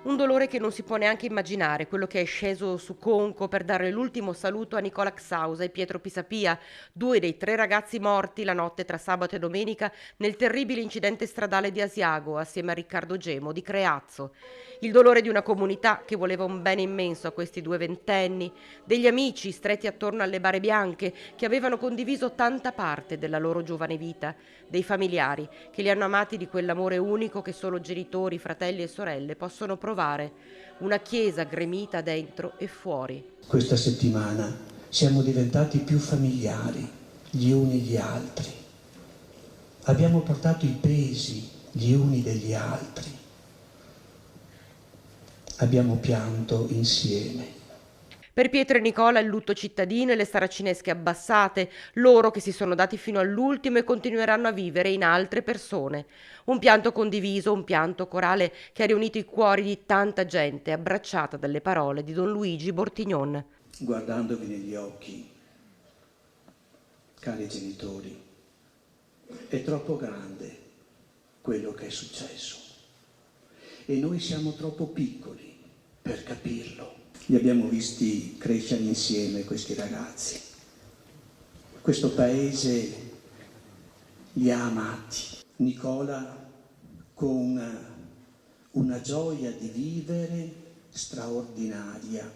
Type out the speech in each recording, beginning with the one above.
Un dolore che non si può neanche immaginare, quello che è sceso su Conco per dare l'ultimo saluto a Nicola Xausa e Pietro Pisapia, due dei tre ragazzi morti la notte tra sabato e domenica nel terribile incidente stradale di Asiago assieme a Riccardo Gemo di Creazzo. Il dolore di una comunità che voleva un bene immenso a questi due ventenni, degli amici stretti attorno alle bare bianche che avevano condiviso tanta parte della loro giovane vita, dei familiari che li hanno amati di quell'amore unico che solo genitori, fratelli e sorelle possono provare, una chiesa gremita dentro e fuori. Questa settimana siamo diventati più familiari gli uni gli altri. Abbiamo portato i pesi gli uni degli altri. Abbiamo pianto insieme. Per Pietro e Nicola il lutto cittadino e le saracinesche abbassate, loro che si sono dati fino all'ultimo e continueranno a vivere in altre persone. Un pianto condiviso, un pianto corale che ha riunito i cuori di tanta gente, abbracciata dalle parole di Don Luigi Bortignon. Guardandovi negli occhi, cari genitori, è troppo grande quello che è successo e noi siamo troppo piccoli per capirlo. Li abbiamo visti crescere insieme questi ragazzi. Questo paese li ha amati. Nicola con una gioia di vivere straordinaria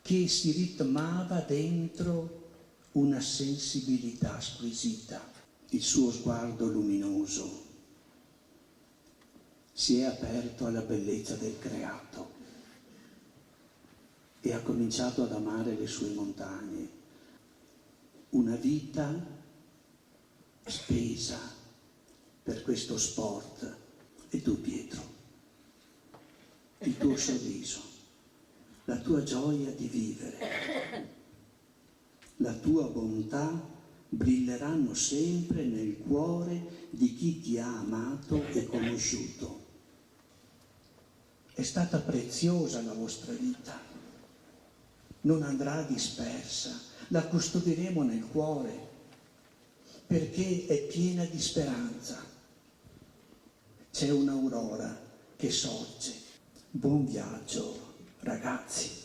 che si ritmava dentro una sensibilità squisita. Il suo sguardo luminoso si è aperto alla bellezza del creato e ha cominciato ad amare le sue montagne. Una vita spesa per questo sport. E tu, Pietro, il tuo sorriso, la tua gioia di vivere, la tua bontà brilleranno sempre nel cuore di chi ti ha amato e conosciuto. È stata preziosa la vostra vita, non andrà dispersa, la custodiremo nel cuore perché è piena di speranza. C'è un'aurora che sorge. Buon viaggio, ragazzi.